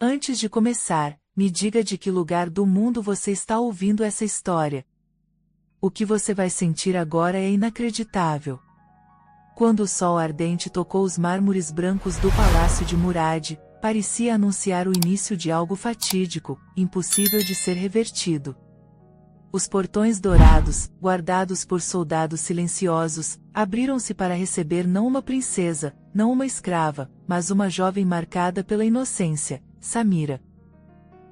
Antes de começar, me diga de que lugar do mundo você está ouvindo essa história. O que você vai sentir agora é inacreditável. Quando o sol ardente tocou os mármores brancos do palácio de Murad, parecia anunciar o início de algo fatídico, impossível de ser revertido. Os portões dourados, guardados por soldados silenciosos, abriram-se para receber não uma princesa, não uma escrava, mas uma jovem marcada pela inocência, Samira.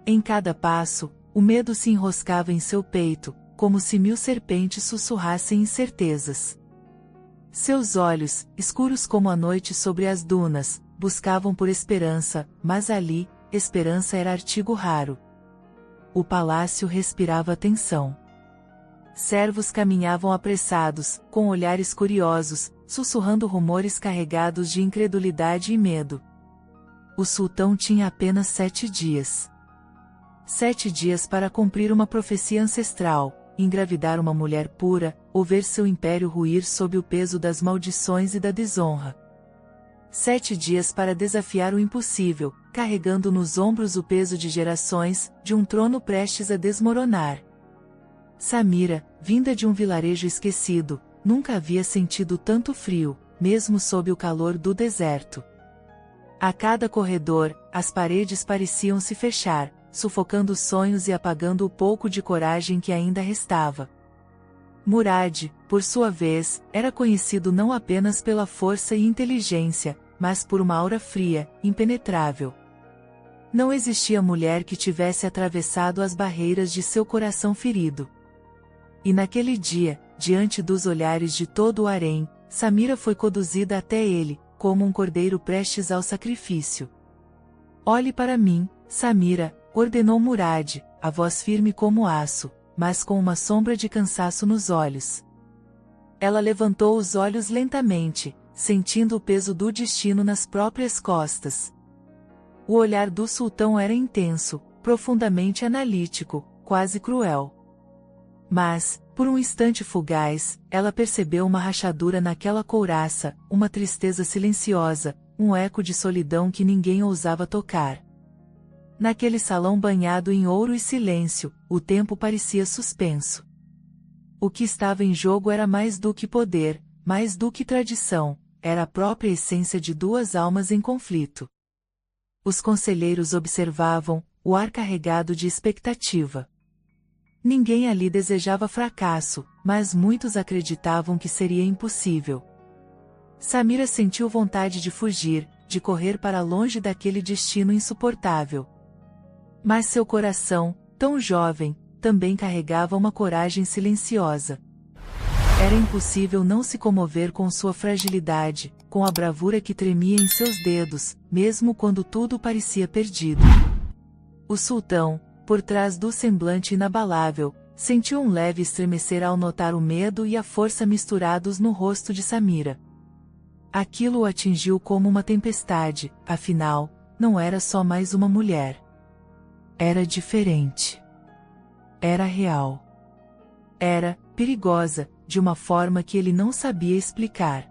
Em cada passo, o medo se enroscava em seu peito, como se 1000 serpentes sussurrassem incertezas. Seus olhos, escuros como a noite sobre as dunas, buscavam por esperança, mas ali, esperança era artigo raro. O palácio respirava tensão. Servos caminhavam apressados, com olhares curiosos, sussurrando rumores carregados de incredulidade e medo. O sultão tinha apenas 7 dias. 7 dias para cumprir uma profecia ancestral, engravidar uma mulher pura, ou ver seu império ruir sob o peso das maldições e da desonra. 7 dias para desafiar o impossível, carregando nos ombros o peso de gerações, de um trono prestes a desmoronar. Samira, vinda de um vilarejo esquecido, nunca havia sentido tanto frio, mesmo sob o calor do deserto. A cada corredor, as paredes pareciam se fechar, sufocando os sonhos e apagando o pouco de coragem que ainda restava. Murad, por sua vez, era conhecido não apenas pela força e inteligência, mas por uma aura fria, impenetrável. Não existia mulher que tivesse atravessado as barreiras de seu coração ferido. E naquele dia, diante dos olhares de todo o harém, Samira foi conduzida até ele, como um cordeiro prestes ao sacrifício. Olhe para mim, Samira, ordenou Murad, a voz firme como aço, mas com uma sombra de cansaço nos olhos. Ela levantou os olhos lentamente, sentindo o peso do destino nas próprias costas. O olhar do sultão era intenso, profundamente analítico, quase cruel. Mas, por um instante fugaz, ela percebeu uma rachadura naquela couraça, uma tristeza silenciosa, um eco de solidão que ninguém ousava tocar. Naquele salão banhado em ouro e silêncio, o tempo parecia suspenso. O que estava em jogo era mais do que poder, mais do que tradição, era a própria essência de 2 almas em conflito. Os conselheiros observavam, o ar carregado de expectativa. Ninguém ali desejava fracasso, mas muitos acreditavam que seria impossível. Samira sentiu vontade de fugir, de correr para longe daquele destino insuportável. Mas seu coração, tão jovem, também carregava uma coragem silenciosa. Era impossível não se comover com sua fragilidade, com a bravura que tremia em seus dedos, mesmo quando tudo parecia perdido. O sultão, por trás do semblante inabalável, sentiu um leve estremecer ao notar o medo e a força misturados no rosto de Samira. Aquilo o atingiu como uma tempestade, afinal, não era só mais uma mulher. Era diferente. Era real. Era perigosa, de uma forma que ele não sabia explicar.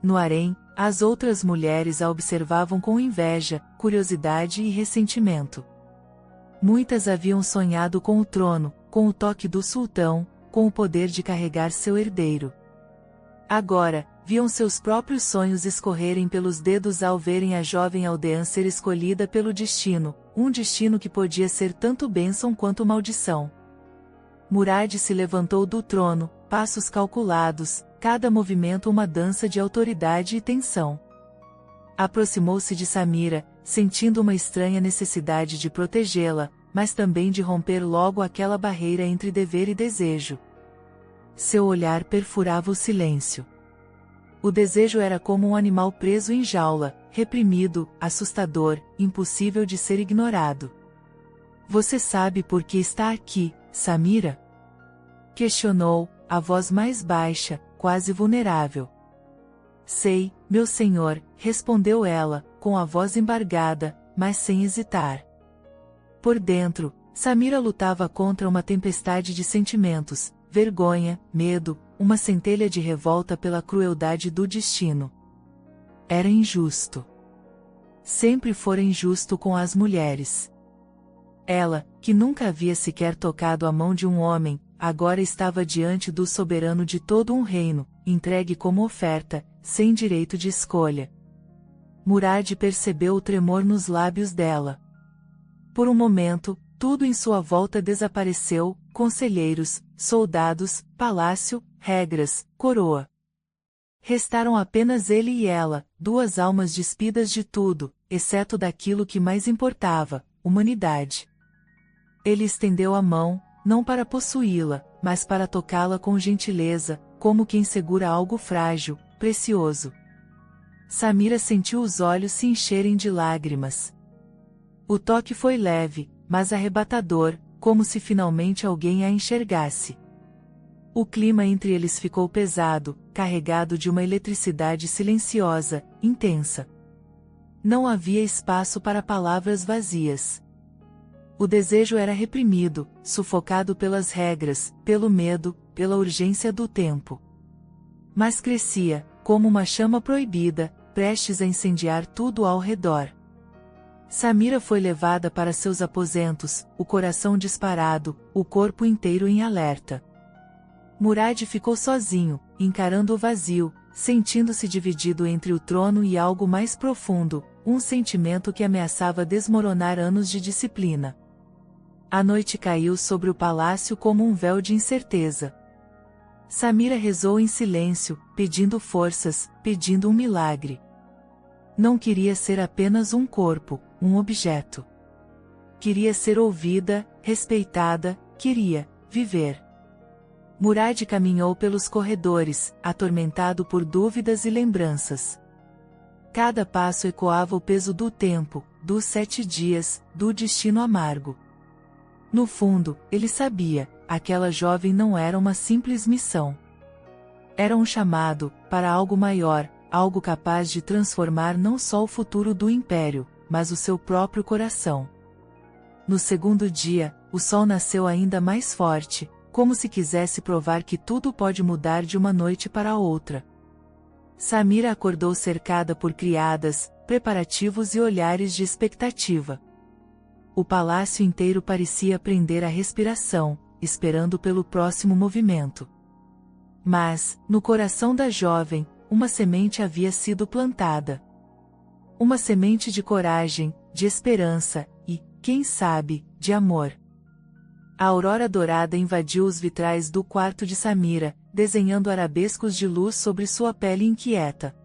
No harém, as outras mulheres a observavam com inveja, curiosidade e ressentimento. Muitas haviam sonhado com o trono, com o toque do sultão, com o poder de carregar seu herdeiro. Agora, viam seus próprios sonhos escorrerem pelos dedos ao verem a jovem aldeã ser escolhida pelo destino, um destino que podia ser tanto bênção quanto maldição. Murad se levantou do trono, passos calculados, cada movimento uma dança de autoridade e tensão. Aproximou-se de Samira, sentindo uma estranha necessidade de protegê-la, mas também de romper logo aquela barreira entre dever e desejo. Seu olhar perfurava o silêncio. O desejo era como um animal preso em jaula, reprimido, assustador, impossível de ser ignorado. Você sabe por que está aqui, Samira? Questionou, a voz mais baixa, quase vulnerável. Sei, meu senhor, respondeu ela, com a voz embargada, mas sem hesitar. Por dentro, Samira lutava contra uma tempestade de sentimentos, vergonha, medo, uma centelha de revolta pela crueldade do destino. Era injusto. sempre fora injusto com as mulheres. Ela, que nunca havia sequer tocado a mão de um homem, agora estava diante do soberano de todo um reino, entregue como oferta, sem direito de escolha. Murad percebeu o tremor nos lábios dela. Por um momento, tudo em sua volta desapareceu: conselheiros, soldados, palácio, regras, coroa. Restaram apenas ele e ela, duas almas despidas de tudo, exceto daquilo que mais importava: humanidade. Ele estendeu a mão, não para possuí-la, mas para tocá-la com gentileza, como quem segura algo frágil, precioso. Samira sentiu os olhos se encherem de lágrimas. O toque foi leve, mas arrebatador, como se finalmente alguém a enxergasse. O clima entre eles ficou pesado, carregado de uma eletricidade silenciosa, intensa. Não havia espaço para palavras vazias. O desejo era reprimido, sufocado pelas regras, pelo medo, pela urgência do tempo. Mas crescia, como uma chama proibida, prestes a incendiar tudo ao redor. Samira foi levada para seus aposentos, o coração disparado, o corpo inteiro em alerta. Murad ficou sozinho, encarando o vazio, sentindo-se dividido entre o trono e algo mais profundo, um sentimento que ameaçava desmoronar anos de disciplina. A noite caiu sobre o palácio como um véu de incerteza. Samira rezou em silêncio, pedindo forças, pedindo um milagre. Não queria ser apenas um corpo, um objeto. Queria ser ouvida, respeitada, queria viver. Murad caminhou pelos corredores, atormentado por dúvidas e lembranças. Cada passo ecoava o peso do tempo, dos 7 dias, do destino amargo. No fundo, ele sabia, aquela jovem não era uma simples missão. Era um chamado, para algo maior, algo capaz de transformar não só o futuro do império, mas o seu próprio coração. No segundo dia, o sol nasceu ainda mais forte, como se quisesse provar que tudo pode mudar de uma noite para outra. Samira acordou cercada por criadas, preparativos e olhares de expectativa. O palácio inteiro parecia prender a respiração, esperando pelo próximo movimento. Mas, no coração da jovem, uma semente havia sido plantada. Uma semente de coragem, de esperança e, quem sabe, de amor. A aurora dourada invadiu os vitrais do quarto de Samira, desenhando arabescos de luz sobre sua pele inquieta.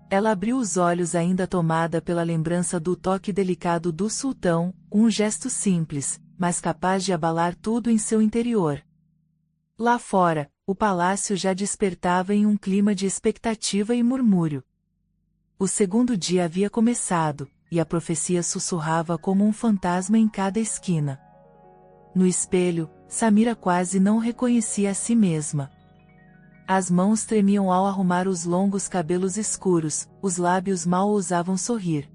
Ela abriu os olhos ainda tomada pela lembrança do toque delicado do sultão, um gesto simples, mas capaz de abalar tudo em seu interior. Lá fora, o palácio já despertava em um clima de expectativa e murmúrio. O segundo dia havia começado, e a profecia sussurrava como um fantasma em cada esquina. No espelho, Samira quase não reconhecia a si mesma. As mãos tremiam ao arrumar os longos cabelos escuros, os lábios mal ousavam sorrir.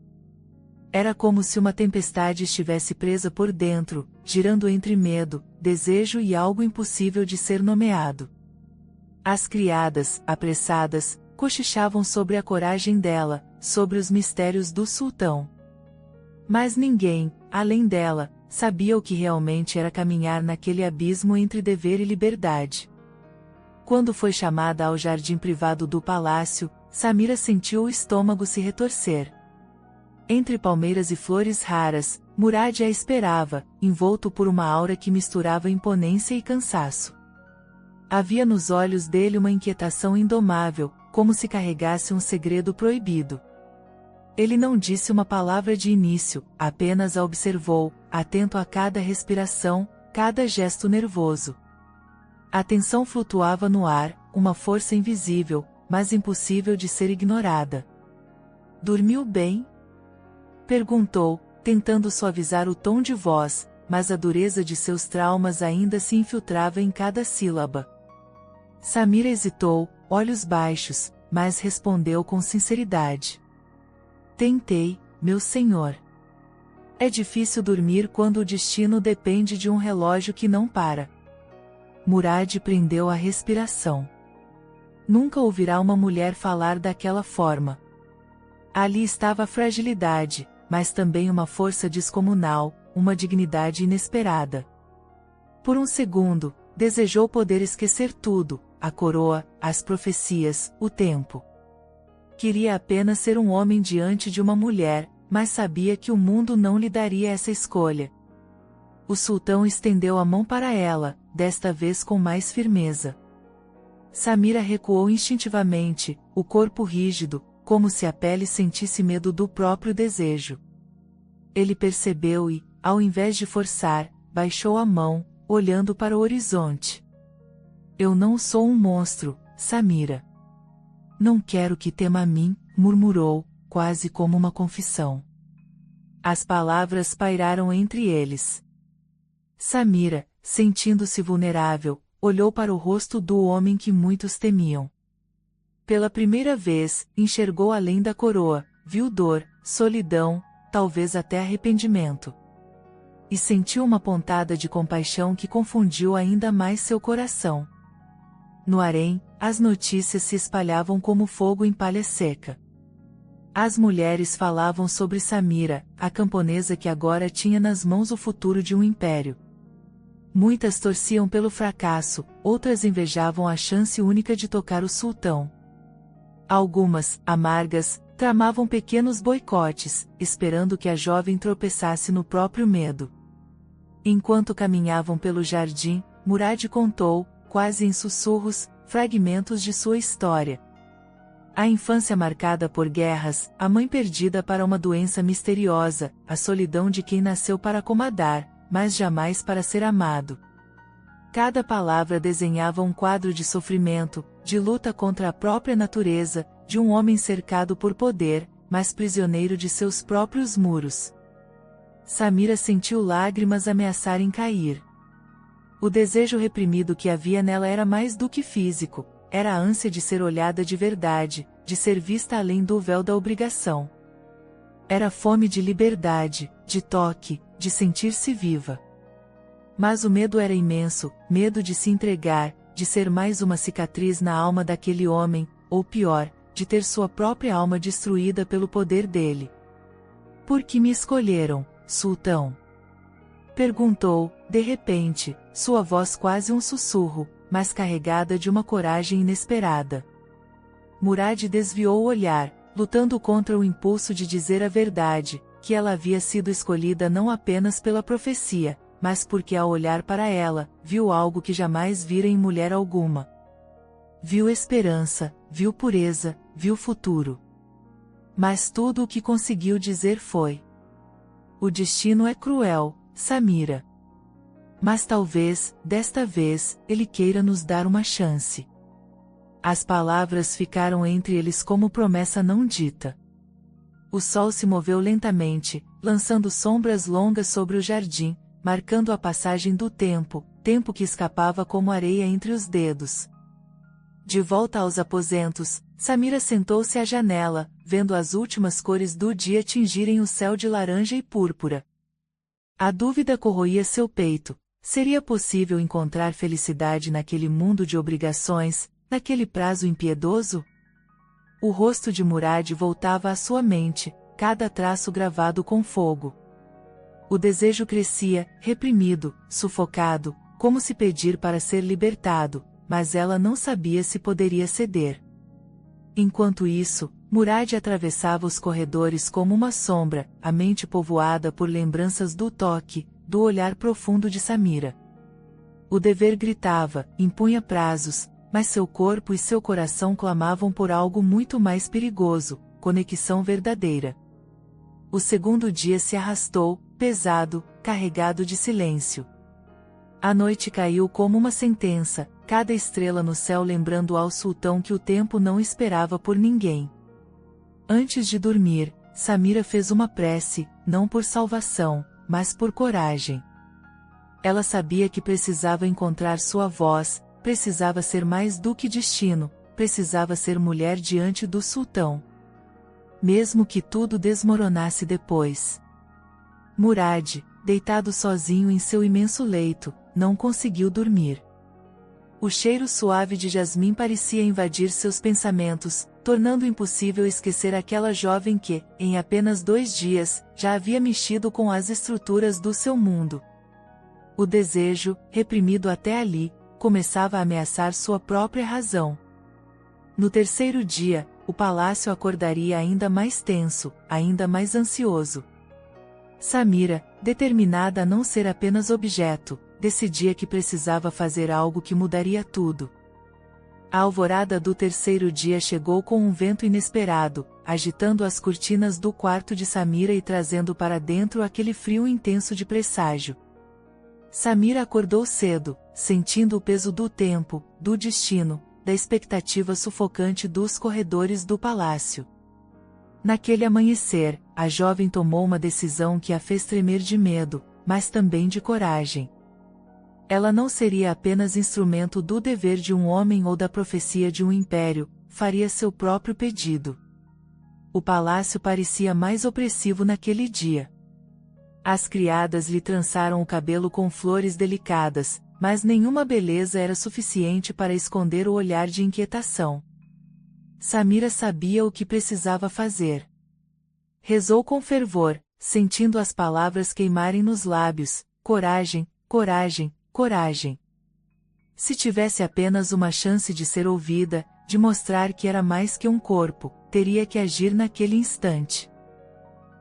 Era como se uma tempestade estivesse presa por dentro, girando entre medo, desejo e algo impossível de ser nomeado. As criadas, apressadas, cochichavam sobre a coragem dela, sobre os mistérios do sultão. Mas ninguém, além dela, sabia o que realmente era caminhar naquele abismo entre dever e liberdade. Quando foi chamada ao jardim privado do palácio, Samira sentiu o estômago se retorcer. Entre palmeiras e flores raras, Murad a esperava, envolto por uma aura que misturava imponência e cansaço. Havia nos olhos dele uma inquietação indomável, como se carregasse um segredo proibido. Ele não disse uma palavra de início, apenas a observou, atento a cada respiração, cada gesto nervoso. A tensão flutuava no ar, uma força invisível, mas impossível de ser ignorada. "Dormiu bem?" perguntou, tentando suavizar o tom de voz, mas a dureza de seus traumas ainda se infiltrava em cada sílaba. Samira hesitou, olhos baixos, mas respondeu com sinceridade. "Tentei, meu senhor." É difícil dormir quando o destino depende de um relógio que não para. Murad prendeu a respiração. Nunca ouvirá uma mulher falar daquela forma. Ali estava a fragilidade, mas também uma força descomunal, uma dignidade inesperada. Por um segundo, desejou poder esquecer tudo, a coroa, as profecias, o tempo. Queria apenas ser um homem diante de uma mulher, mas sabia que o mundo não lhe daria essa escolha. O sultão estendeu a mão para ela, desta vez com mais firmeza. Samira recuou instintivamente, o corpo rígido, como se a pele sentisse medo do próprio desejo. Ele percebeu e, ao invés de forçar, baixou a mão, olhando para o horizonte. Eu não sou um monstro, Samira. Não quero que tema a mim, murmurou, quase como uma confissão. As palavras pairaram entre eles. Samira, sentindo-se vulnerável, olhou para o rosto do homem que muitos temiam. Pela primeira vez, enxergou além da coroa, viu dor, solidão, talvez até arrependimento. E sentiu uma pontada de compaixão que confundiu ainda mais seu coração. No harém, as notícias se espalhavam como fogo em palha seca. As mulheres falavam sobre Samira, a camponesa que agora tinha nas mãos o futuro de um império. Muitas torciam pelo fracasso, outras invejavam a chance única de tocar o sultão. Algumas, amargas, tramavam pequenos boicotes, esperando que a jovem tropeçasse no próprio medo. Enquanto caminhavam pelo jardim, Murad contou, quase em sussurros, fragmentos de sua história. A infância marcada por guerras, a mãe perdida para uma doença misteriosa, a solidão de quem nasceu para acomodar, mas jamais para ser amado. Cada palavra desenhava um quadro de sofrimento, de luta contra a própria natureza, de um homem cercado por poder, mas prisioneiro de seus próprios muros. Samira sentiu lágrimas ameaçarem cair. O desejo reprimido que havia nela era mais do que físico, era a ânsia de ser olhada de verdade, de ser vista além do véu da obrigação. Era fome de liberdade, de toque, de sentir-se viva. Mas o medo era imenso, medo de se entregar, de ser mais uma cicatriz na alma daquele homem, ou pior, de ter sua própria alma destruída pelo poder dele. Por que me escolheram, sultão? Perguntou, de repente, sua voz quase um sussurro, mas carregada de uma coragem inesperada. Murad desviou o olhar, lutando contra o impulso de dizer a verdade, que ela havia sido escolhida não apenas pela profecia, mas porque ao olhar para ela, viu algo que jamais vira em mulher alguma. Viu esperança, viu pureza, viu futuro. Mas tudo o que conseguiu dizer foi: o destino é cruel, Samira. Mas talvez, desta vez, ele queira nos dar uma chance. As palavras ficaram entre eles como promessa não dita. O sol se moveu lentamente, lançando sombras longas sobre o jardim, marcando a passagem do tempo, tempo que escapava como areia entre os dedos. De volta aos aposentos, Samira sentou-se à janela, vendo as últimas cores do dia tingirem o céu de laranja e púrpura. A dúvida corroía seu peito: seria possível encontrar felicidade naquele mundo de obrigações, naquele prazo impiedoso? O rosto de Murad voltava à sua mente, cada traço gravado com fogo. O desejo crescia, reprimido, sufocado, como se pedir para ser libertado, mas ela não sabia se poderia ceder. Enquanto isso, Murad atravessava os corredores como uma sombra, a mente povoada por lembranças do toque, do olhar profundo de Samira. O dever gritava, impunha prazos, mas seu corpo e seu coração clamavam por algo muito mais perigoso: conexão verdadeira. O segundo dia se arrastou, pesado, carregado de silêncio. A noite caiu como uma sentença, cada estrela no céu lembrando ao sultão que o tempo não esperava por ninguém. Antes de dormir, Samira fez uma prece, não por salvação, mas por coragem. Ela sabia que precisava encontrar sua voz, precisava ser mais do que destino, precisava ser mulher diante do sultão. Mesmo que tudo desmoronasse depois. Murad, deitado sozinho em seu imenso leito, não conseguiu dormir. O cheiro suave de jasmim parecia invadir seus pensamentos, tornando impossível esquecer aquela jovem que, em apenas 2 dias, já havia mexido com as estruturas do seu mundo. O desejo, reprimido até ali, começava a ameaçar sua própria razão. No terceiro dia, o palácio acordaria ainda mais tenso, ainda mais ansioso. Samira, determinada a não ser apenas objeto, decidia que precisava fazer algo que mudaria tudo. A alvorada do terceiro dia chegou com um vento inesperado, agitando as cortinas do quarto de Samira e trazendo para dentro aquele frio intenso de presságio. Samira acordou cedo, sentindo o peso do tempo, do destino, da expectativa sufocante dos corredores do palácio. Naquele amanhecer, a jovem tomou uma decisão que a fez tremer de medo, mas também de coragem. Ela não seria apenas instrumento do dever de um homem ou da profecia de um império, faria seu próprio pedido. O palácio parecia mais opressivo naquele dia. As criadas lhe trançaram o cabelo com flores delicadas, mas nenhuma beleza era suficiente para esconder o olhar de inquietação. Samira sabia o que precisava fazer. Rezou com fervor, sentindo as palavras queimarem nos lábios: coragem, coragem, coragem. Se tivesse apenas uma chance de ser ouvida, de mostrar que era mais que um corpo, teria que agir naquele instante.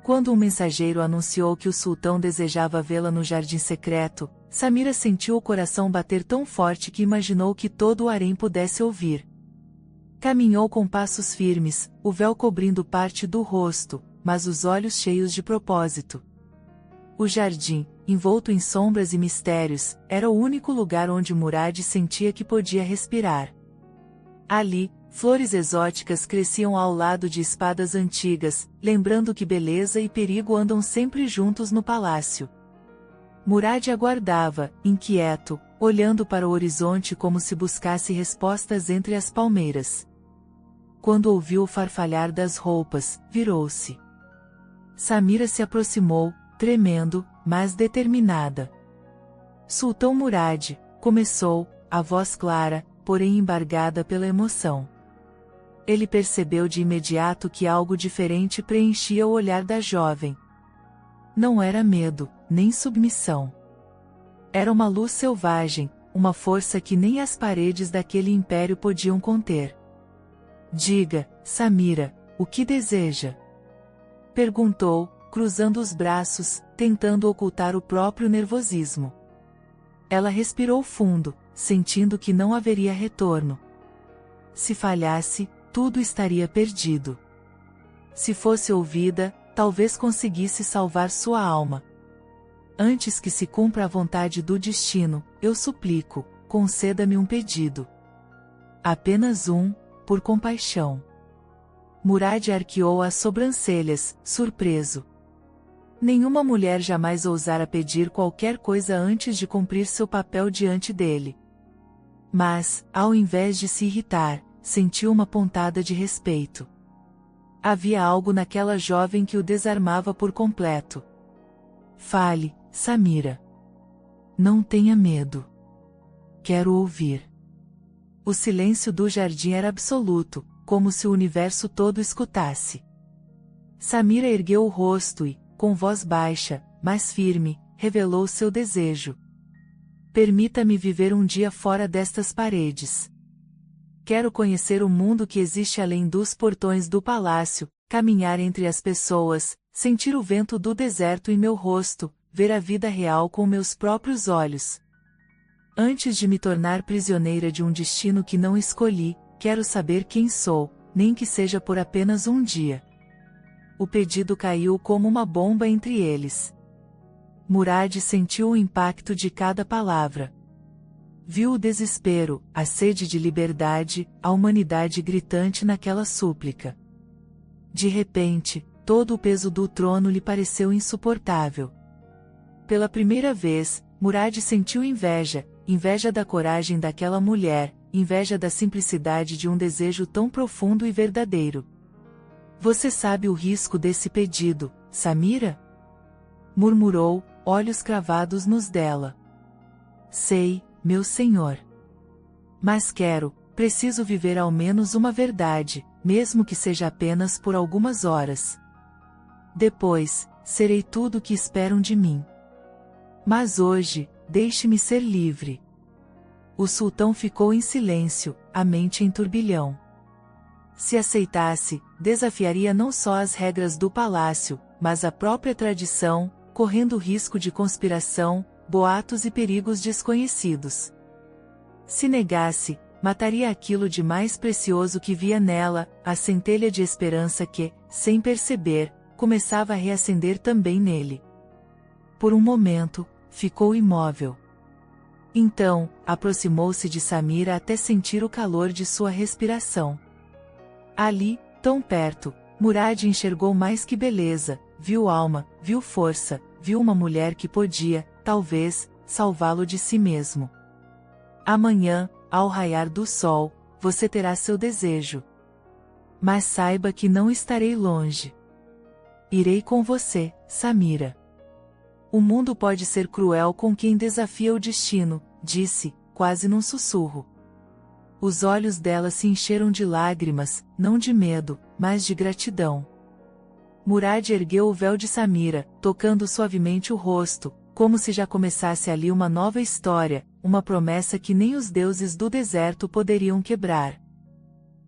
Quando um mensageiro anunciou que o sultão desejava vê-la no jardim secreto, Samira sentiu o coração bater tão forte que imaginou que todo o harém pudesse ouvir. Caminhou com passos firmes, o véu cobrindo parte do rosto, mas os olhos cheios de propósito. O jardim, envolto em sombras e mistérios, era o único lugar onde Murad sentia que podia respirar. Ali, flores exóticas cresciam ao lado de espadas antigas, lembrando que beleza e perigo andam sempre juntos no palácio. Murad aguardava, inquieto, olhando para o horizonte como se buscasse respostas entre as palmeiras. Quando ouviu o farfalhar das roupas, virou-se. Samira se aproximou, tremendo, mas determinada. Sultão Murad, começou, a voz clara, porém embargada pela emoção. Ele percebeu de imediato que algo diferente preenchia o olhar da jovem. Não era medo, nem submissão. Era uma luz selvagem, uma força que nem as paredes daquele império podiam conter. Diga, Samira, o que deseja? Perguntou, cruzando os braços, tentando ocultar o próprio nervosismo. Ela respirou fundo, sentindo que não haveria retorno. Se falhasse, tudo estaria perdido. Se fosse ouvida, talvez conseguisse salvar sua alma. Antes que se cumpra a vontade do destino, eu suplico, conceda-me um pedido. Apenas um, por compaixão. Murad arqueou as sobrancelhas, surpreso. Nenhuma mulher jamais ousara pedir qualquer coisa antes de cumprir seu papel diante dele. Mas, ao invés de se irritar, sentiu uma pontada de respeito. Havia algo naquela jovem que o desarmava por completo. Fale, Samira. Não tenha medo. Quero ouvir. O silêncio do jardim era absoluto, como se o universo todo escutasse. Samira ergueu o rosto e, com voz baixa, mas firme, revelou seu desejo. Permita-me viver um dia fora destas paredes. Quero conhecer o mundo que existe além dos portões do palácio, caminhar entre as pessoas, sentir o vento do deserto em meu rosto, ver a vida real com meus próprios olhos. Antes de me tornar prisioneira de um destino que não escolhi, quero saber quem sou, nem que seja por apenas um dia. O pedido caiu como uma bomba entre eles. Murad sentiu o impacto de cada palavra. Viu o desespero, a sede de liberdade, a humanidade gritante naquela súplica. De repente, todo o peso do trono lhe pareceu insuportável. Pela primeira vez, Murad sentiu inveja, inveja da coragem daquela mulher, inveja da simplicidade de um desejo tão profundo e verdadeiro. Você sabe o risco desse pedido, Samira? Murmurou, olhos cravados nos dela. Sei, meu senhor. Mas preciso viver ao menos uma verdade, mesmo que seja apenas por algumas horas. Depois, serei tudo o que esperam de mim. Mas hoje, deixe-me ser livre. O sultão ficou em silêncio, a mente em turbilhão. Se aceitasse, desafiaria não só as regras do palácio, mas a própria tradição, correndo risco de conspiração, boatos e perigos desconhecidos. Se negasse, mataria aquilo de mais precioso que via nela, a centelha de esperança que, sem perceber, começava a reacender também nele. Por um momento, ficou imóvel. Então, aproximou-se de Samira até sentir o calor de sua respiração. Ali, tão perto, Murad enxergou mais que beleza, viu alma, viu força, viu uma mulher que podia, talvez, salvá-lo de si mesmo. Amanhã, ao raiar do sol, você terá seu desejo. Mas saiba que não estarei longe. Irei com você, Samira. O mundo pode ser cruel com quem desafia o destino, disse, quase num sussurro. Os olhos dela se encheram de lágrimas, não de medo, mas de gratidão. Murad ergueu o véu de Samira, tocando suavemente o rosto, como se já começasse ali uma nova história, uma promessa que nem os deuses do deserto poderiam quebrar.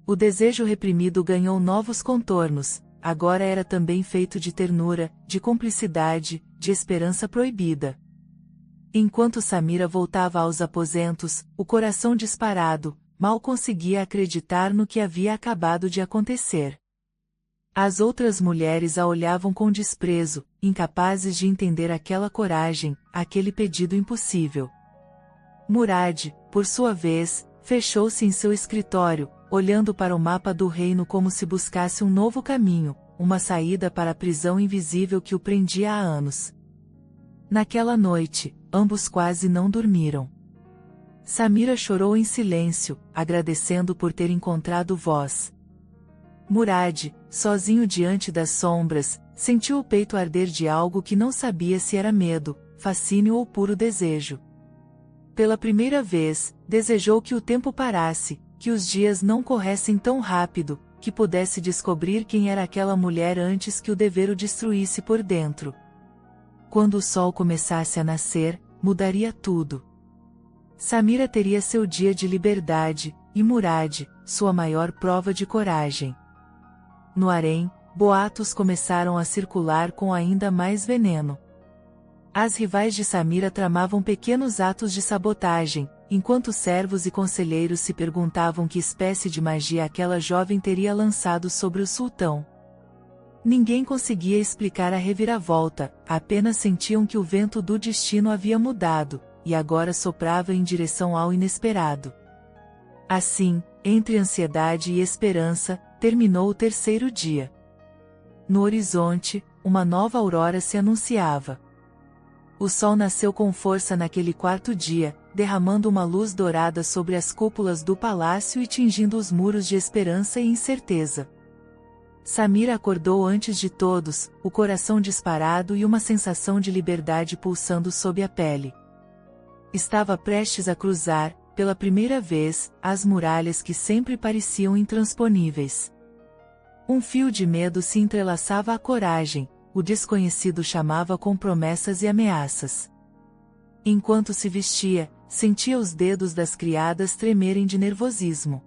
O desejo reprimido ganhou novos contornos, agora era também feito de ternura, de cumplicidade, de esperança proibida. Enquanto Samira voltava aos aposentos, o coração disparado, mal conseguia acreditar no que havia acabado de acontecer. As outras mulheres a olhavam com desprezo, incapazes de entender aquela coragem, aquele pedido impossível. Murad, por sua vez, fechou-se em seu escritório, olhando para o mapa do reino como se buscasse um novo caminho, uma saída para a prisão invisível que o prendia há anos. Naquela noite, ambos quase não dormiram. Samira chorou em silêncio, agradecendo por ter encontrado voz. Murad, sozinho diante das sombras, sentiu o peito arder de algo que não sabia se era medo, fascínio ou puro desejo. Pela primeira vez, desejou que o tempo parasse, que os dias não corressem tão rápido, que pudesse descobrir quem era aquela mulher antes que o dever o destruísse por dentro. Quando o sol começasse a nascer, mudaria tudo. Samira teria seu dia de liberdade, e Murad, sua maior prova de coragem. No harém, boatos começaram a circular com ainda mais veneno. As rivais de Samira tramavam pequenos atos de sabotagem, enquanto servos e conselheiros se perguntavam que espécie de magia aquela jovem teria lançado sobre o sultão. Ninguém conseguia explicar a reviravolta, apenas sentiam que o vento do destino havia mudado, e agora soprava em direção ao inesperado. Assim, entre ansiedade e esperança, terminou o terceiro dia. No horizonte, uma nova aurora se anunciava. O sol nasceu com força naquele quarto dia, derramando uma luz dourada sobre as cúpulas do palácio e tingindo os muros de esperança e incerteza. Samira acordou antes de todos, o coração disparado e uma sensação de liberdade pulsando sob a pele. Estava prestes a cruzar, pela primeira vez, as muralhas que sempre pareciam intransponíveis. Um fio de medo se entrelaçava à coragem, o desconhecido chamava com promessas e ameaças. Enquanto se vestia, sentia os dedos das criadas tremerem de nervosismo.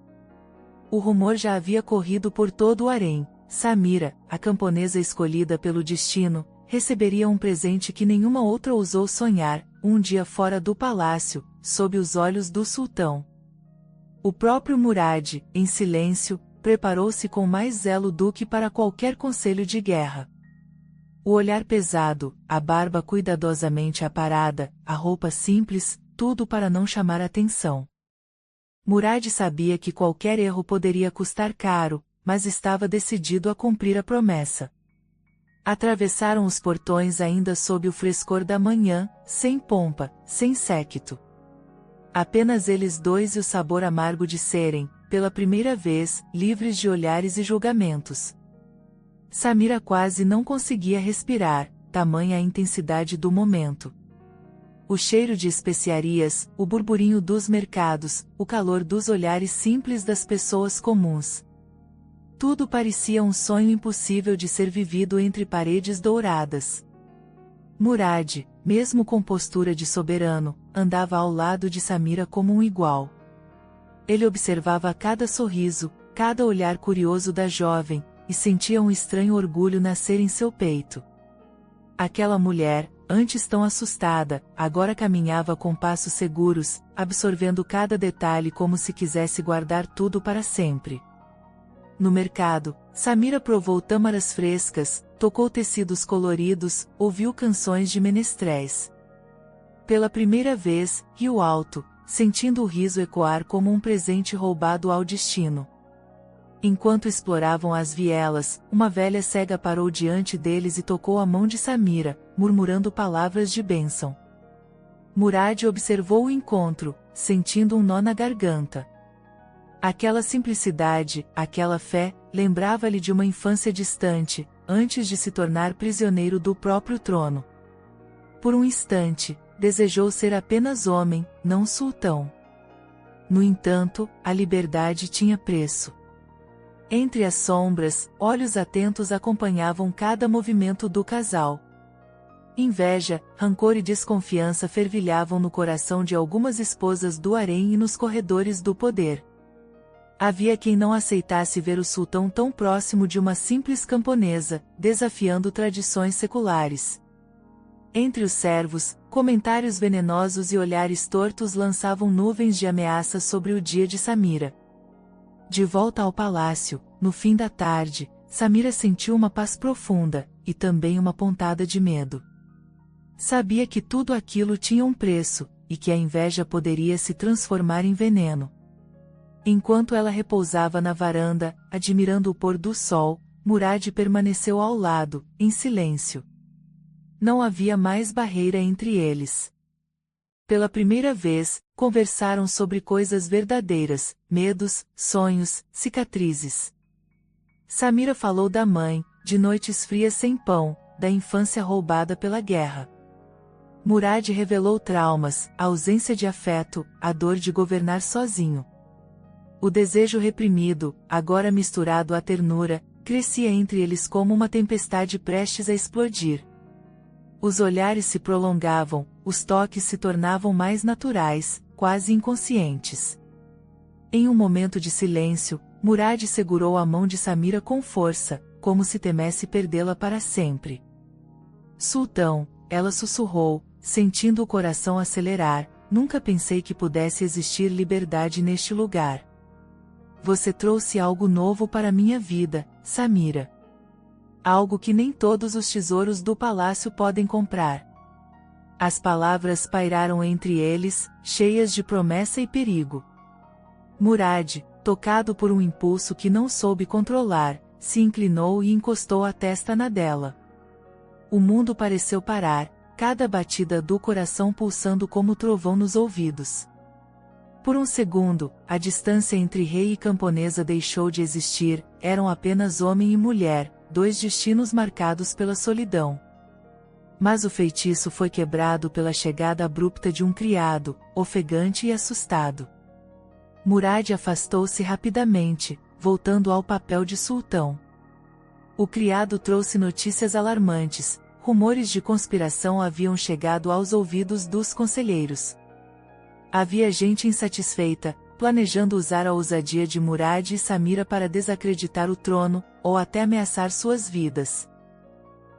O rumor já havia corrido por todo o harém. Samira, a camponesa escolhida pelo destino, receberia um presente que nenhuma outra ousou sonhar, um dia fora do palácio, sob os olhos do sultão. O próprio Murad, em silêncio, preparou-se com mais zelo do que para qualquer conselho de guerra. O olhar pesado, a barba cuidadosamente aparada, a roupa simples, tudo para não chamar atenção. Murad sabia que qualquer erro poderia custar caro, mas estava decidido a cumprir a promessa. Atravessaram os portões ainda sob o frescor da manhã, sem pompa, sem séquito. Apenas eles dois e o sabor amargo de serem, pela primeira vez, livres de olhares e julgamentos. Samira quase não conseguia respirar, tamanha a intensidade do momento. O cheiro de especiarias, o burburinho dos mercados, o calor dos olhares simples das pessoas comuns. Tudo parecia um sonho impossível de ser vivido entre paredes douradas. Murad, mesmo com postura de soberano, andava ao lado de Samira como um igual. Ele observava cada sorriso, cada olhar curioso da jovem, e sentia um estranho orgulho nascer em seu peito. Aquela mulher, antes tão assustada, agora caminhava com passos seguros, absorvendo cada detalhe como se quisesse guardar tudo para sempre. No mercado, Samira provou tâmaras frescas, tocou tecidos coloridos, ouviu canções de menestréis. Pela primeira vez, riu alto, sentindo o riso ecoar como um presente roubado ao destino. Enquanto exploravam as vielas, uma velha cega parou diante deles e tocou a mão de Samira, murmurando palavras de bênção. Murad observou o encontro, sentindo um nó na garganta. Aquela simplicidade, aquela fé, lembrava-lhe de uma infância distante, antes de se tornar prisioneiro do próprio trono. Por um instante, desejou ser apenas homem, não sultão. No entanto, a liberdade tinha preço. Entre as sombras, olhos atentos acompanhavam cada movimento do casal. Inveja, rancor e desconfiança fervilhavam no coração de algumas esposas do harém e nos corredores do poder. Havia quem não aceitasse ver o sultão tão próximo de uma simples camponesa, desafiando tradições seculares. Entre os servos, comentários venenosos e olhares tortos lançavam nuvens de ameaças sobre o dia de Samira. De volta ao palácio, no fim da tarde, Samira sentiu uma paz profunda, e também uma pontada de medo. Sabia que tudo aquilo tinha um preço, e que a inveja poderia se transformar em veneno. Enquanto ela repousava na varanda, admirando o pôr do sol, Murad permaneceu ao lado, em silêncio. Não havia mais barreira entre eles. Pela primeira vez, conversaram sobre coisas verdadeiras, medos, sonhos, cicatrizes. Samira falou da mãe, de noites frias sem pão, da infância roubada pela guerra. Murad revelou traumas, a ausência de afeto, a dor de governar sozinho. O desejo reprimido, agora misturado à ternura, crescia entre eles como uma tempestade prestes a explodir. Os olhares se prolongavam, os toques se tornavam mais naturais, quase inconscientes. Em um momento de silêncio, Murad segurou a mão de Samira com força, como se temesse perdê-la para sempre. Sultão, ela sussurrou, sentindo o coração acelerar, nunca pensei que pudesse existir liberdade neste lugar. Você trouxe algo novo para minha vida, Samira. Algo que nem todos os tesouros do palácio podem comprar. As palavras pairaram entre eles, cheias de promessa e perigo. Murad, tocado por um impulso que não soube controlar, se inclinou e encostou a testa na dela. O mundo pareceu parar, cada batida do coração pulsando como trovão nos ouvidos. Por um segundo, a distância entre rei e camponesa deixou de existir, eram apenas homem e mulher, dois destinos marcados pela solidão. Mas o feitiço foi quebrado pela chegada abrupta de um criado, ofegante e assustado. Murad afastou-se rapidamente, voltando ao papel de sultão. O criado trouxe notícias alarmantes, rumores de conspiração haviam chegado aos ouvidos dos conselheiros. Havia gente insatisfeita, planejando usar a ousadia de Murad e Samira para desacreditar o trono, ou até ameaçar suas vidas.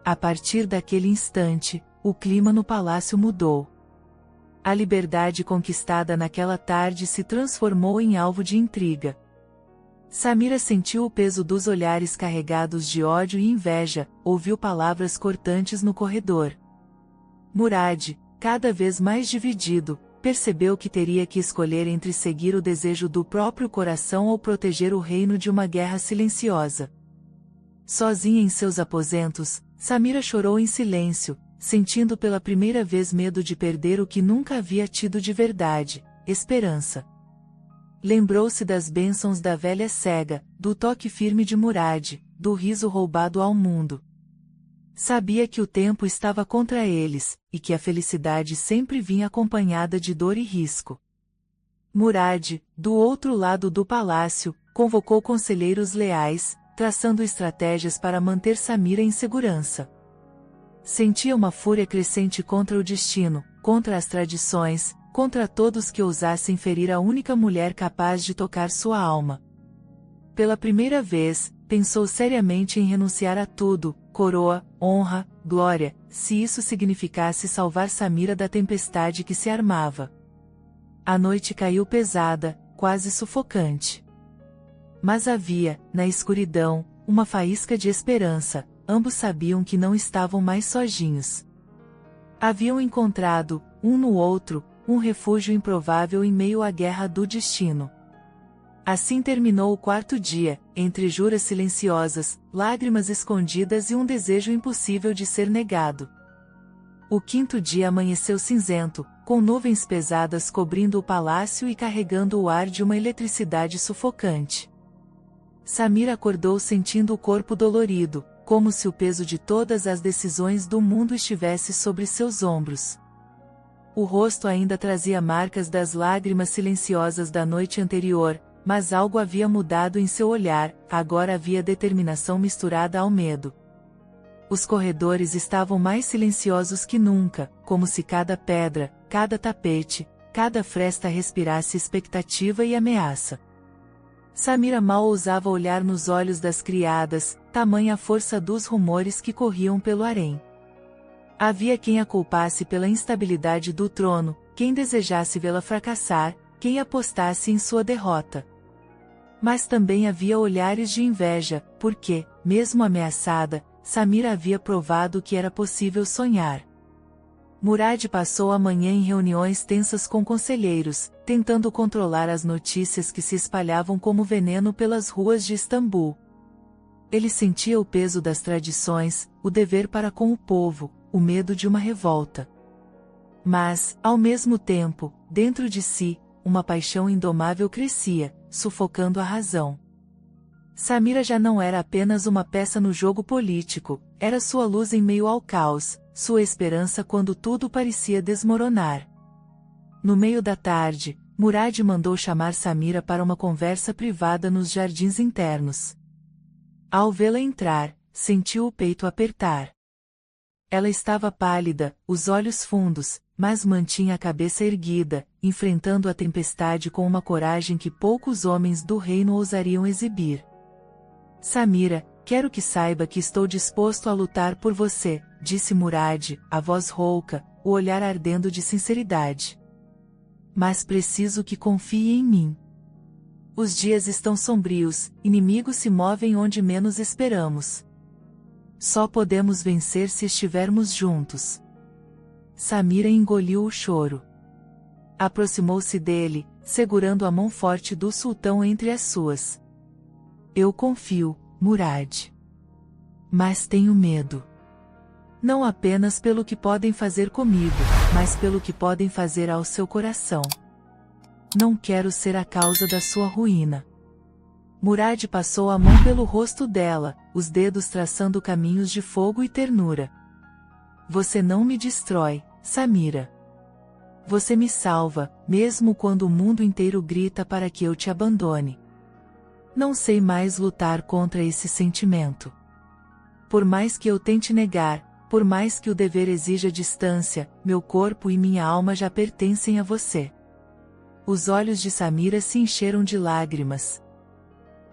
A partir daquele instante, o clima no palácio mudou. A liberdade conquistada naquela tarde se transformou em alvo de intriga. Samira sentiu o peso dos olhares carregados de ódio e inveja, ouviu palavras cortantes no corredor. Murad, cada vez mais dividido, percebeu que teria que escolher entre seguir o desejo do próprio coração ou proteger o reino de uma guerra silenciosa. Sozinha em seus aposentos, Samira chorou em silêncio, sentindo pela primeira vez medo de perder o que nunca havia tido de verdade, esperança. Lembrou-se das bênçãos da velha cega, do toque firme de Murad, do riso roubado ao mundo. Sabia que o tempo estava contra eles, e que a felicidade sempre vinha acompanhada de dor e risco. Murad, do outro lado do palácio, convocou conselheiros leais, traçando estratégias para manter Samira em segurança. Sentia uma fúria crescente contra o destino, contra as tradições, contra todos que ousassem ferir a única mulher capaz de tocar sua alma. Pela primeira vez, pensou seriamente em renunciar a tudo, coroa, honra, glória, se isso significasse salvar Samira da tempestade que se armava. A noite caiu pesada, quase sufocante. Mas havia, na escuridão, uma faísca de esperança. Ambos sabiam que não estavam mais sozinhos. Haviam encontrado, um no outro, um refúgio improvável em meio à guerra do destino. Assim terminou o quarto dia, entre juras silenciosas, lágrimas escondidas e um desejo impossível de ser negado. O quinto dia amanheceu cinzento, com nuvens pesadas cobrindo o palácio e carregando o ar de uma eletricidade sufocante. Samira acordou sentindo o corpo dolorido, como se o peso de todas as decisões do mundo estivesse sobre seus ombros. O rosto ainda trazia marcas das lágrimas silenciosas da noite anterior, mas algo havia mudado em seu olhar, agora havia determinação misturada ao medo. Os corredores estavam mais silenciosos que nunca, como se cada pedra, cada tapete, cada fresta respirasse expectativa e ameaça. Samira mal ousava olhar nos olhos das criadas, tamanha a força dos rumores que corriam pelo harém. Havia quem a culpasse pela instabilidade do trono, quem desejasse vê-la fracassar, quem apostasse em sua derrota. Mas também havia olhares de inveja, porque, mesmo ameaçada, Samira havia provado que era possível sonhar. Murad passou a manhã em reuniões tensas com conselheiros, tentando controlar as notícias que se espalhavam como veneno pelas ruas de Istambul. Ele sentia o peso das tradições, o dever para com o povo, o medo de uma revolta. Mas, ao mesmo tempo, dentro de si, uma paixão indomável crescia, sufocando a razão. Samira já não era apenas uma peça no jogo político, era sua luz em meio ao caos, sua esperança quando tudo parecia desmoronar. No meio da tarde, Murad mandou chamar Samira para uma conversa privada nos jardins internos. Ao vê-la entrar, sentiu o peito apertar. Ela estava pálida, os olhos fundos, mas mantinha a cabeça erguida, enfrentando a tempestade com uma coragem que poucos homens do reino ousariam exibir. Samira, quero que saiba que estou disposto a lutar por você, disse Murad, a voz rouca, o olhar ardendo de sinceridade. Mas preciso que confie em mim. Os dias estão sombrios, inimigos se movem onde menos esperamos. Só podemos vencer se estivermos juntos. Samira engoliu o choro. Aproximou-se dele, segurando a mão forte do sultão entre as suas. Eu confio, Murad. Mas tenho medo. Não apenas pelo que podem fazer comigo, mas pelo que podem fazer ao seu coração. Não quero ser a causa da sua ruína. Murad passou a mão pelo rosto dela, os dedos traçando caminhos de fogo e ternura. Você não me destrói, Samira. Você me salva, mesmo quando o mundo inteiro grita para que eu te abandone. Não sei mais lutar contra esse sentimento. Por mais que eu tente negar, por mais que o dever exija distância, meu corpo e minha alma já pertencem a você. Os olhos de Samira se encheram de lágrimas.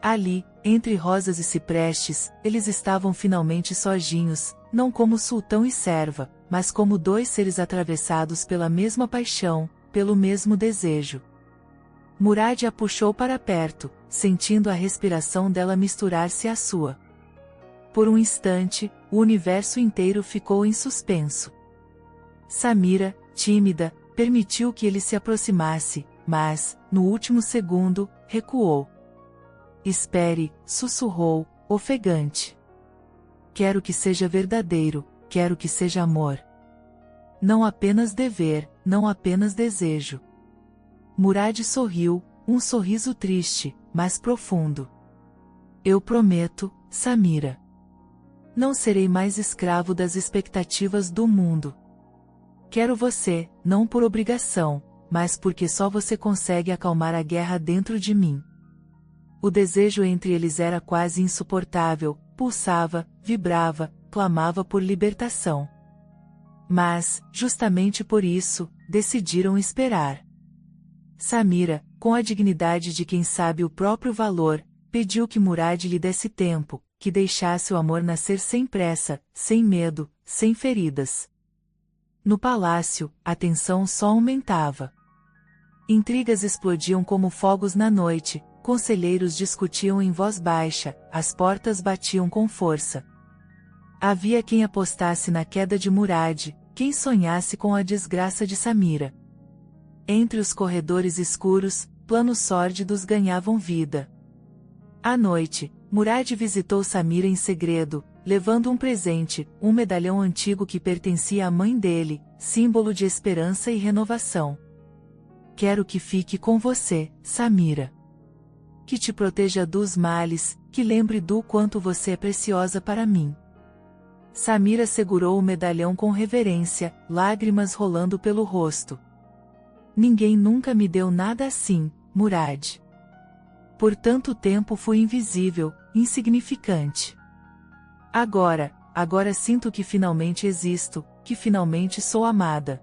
Ali, entre rosas e ciprestes, eles estavam finalmente sozinhos, não como sultão e serva, mas como dois seres atravessados pela mesma paixão, pelo mesmo desejo. Murad a puxou para perto, sentindo a respiração dela misturar-se à sua. Por um instante, o universo inteiro ficou em suspenso. Samira, tímida, permitiu que ele se aproximasse, mas, no último segundo, recuou. Espere, sussurrou, ofegante. Quero que seja verdadeiro, quero que seja amor. Não apenas dever, não apenas desejo. Murad sorriu, um sorriso triste, mas profundo. Eu prometo, Samira. Não serei mais escravo das expectativas do mundo. Quero você, não por obrigação, mas porque só você consegue acalmar a guerra dentro de mim. O desejo entre eles era quase insuportável, pulsava, vibrava, clamava por libertação. Mas, justamente por isso, decidiram esperar. Samira, com a dignidade de quem sabe o próprio valor, pediu que Murad lhe desse tempo, que deixasse o amor nascer sem pressa, sem medo, sem feridas. No palácio, a tensão só aumentava. Intrigas explodiam como fogos na noite, conselheiros discutiam em voz baixa, as portas batiam com força. Havia quem apostasse na queda de Murad, quem sonhasse com a desgraça de Samira. Entre os corredores escuros, planos sórdidos ganhavam vida. À noite, Murad visitou Samira em segredo, levando um presente, um medalhão antigo que pertencia à mãe dele, símbolo de esperança e renovação. Quero que fique com você, Samira. Que te proteja dos males, que lembre do quanto você é preciosa para mim. Samira segurou o medalhão com reverência, lágrimas rolando pelo rosto. Ninguém nunca me deu nada assim, Murad. Por tanto tempo fui invisível, insignificante. Agora sinto que finalmente existo, que finalmente sou amada.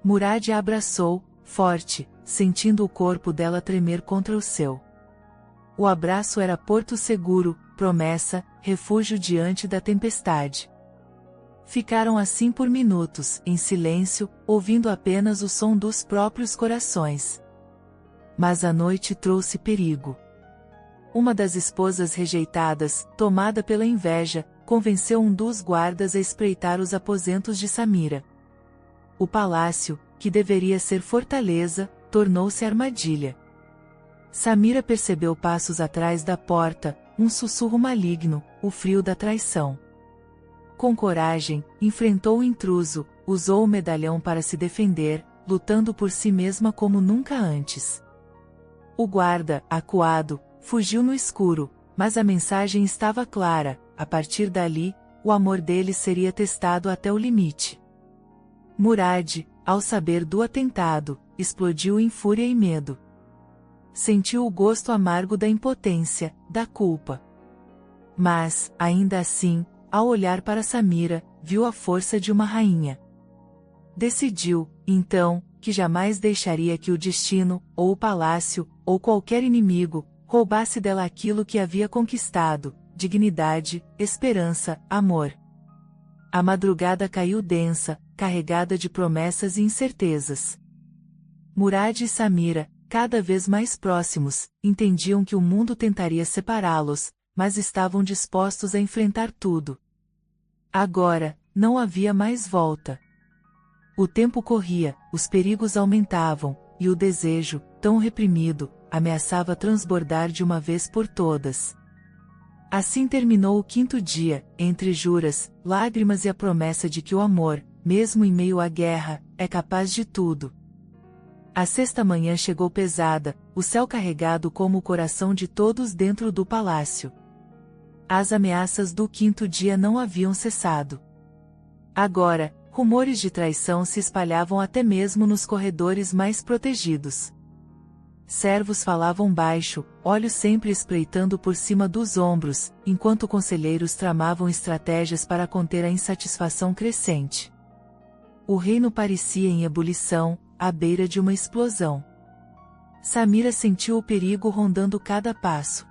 Murad a abraçou, forte, sentindo o corpo dela tremer contra o seu. O abraço era porto seguro, promessa, refúgio diante da tempestade. Ficaram assim por minutos, em silêncio, ouvindo apenas o som dos próprios corações. Mas a noite trouxe perigo. Uma das esposas rejeitadas, tomada pela inveja, convenceu um dos guardas a espreitar os aposentos de Samira. O palácio, que deveria ser fortaleza, tornou-se armadilha. Samira percebeu passos atrás da porta, um sussurro maligno, o frio da traição. Com coragem, enfrentou o intruso, usou o medalhão para se defender, lutando por si mesma como nunca antes. O guarda, acuado, fugiu no escuro, mas a mensagem estava clara: a partir dali, o amor dele seria testado até o limite. Murad, ao saber do atentado, explodiu em fúria e medo. Sentiu o gosto amargo da impotência, da culpa. Mas, ainda assim, ao olhar para Samira, viu a força de uma rainha. Decidiu, então, que jamais deixaria que o destino, ou o palácio, ou qualquer inimigo, roubasse dela aquilo que havia conquistado: dignidade, esperança, amor. A madrugada caiu densa, carregada de promessas e incertezas. Murad e Samira, cada vez mais próximos, entendiam que o mundo tentaria separá-los, mas estavam dispostos a enfrentar tudo. Agora, não havia mais volta. O tempo corria, os perigos aumentavam, e o desejo, tão reprimido, ameaçava transbordar de uma vez por todas. Assim terminou o 5º dia, entre juras, lágrimas e a promessa de que o amor, mesmo em meio à guerra, é capaz de tudo. A 6ª manhã chegou pesada, o céu carregado como o coração de todos dentro do palácio. As ameaças do 5º dia não haviam cessado. Agora, rumores de traição se espalhavam até mesmo nos corredores mais protegidos. Servos falavam baixo, olhos sempre espreitando por cima dos ombros, enquanto conselheiros tramavam estratégias para conter a insatisfação crescente. O reino parecia em ebulição, à beira de uma explosão. Samira sentiu o perigo rondando cada passo.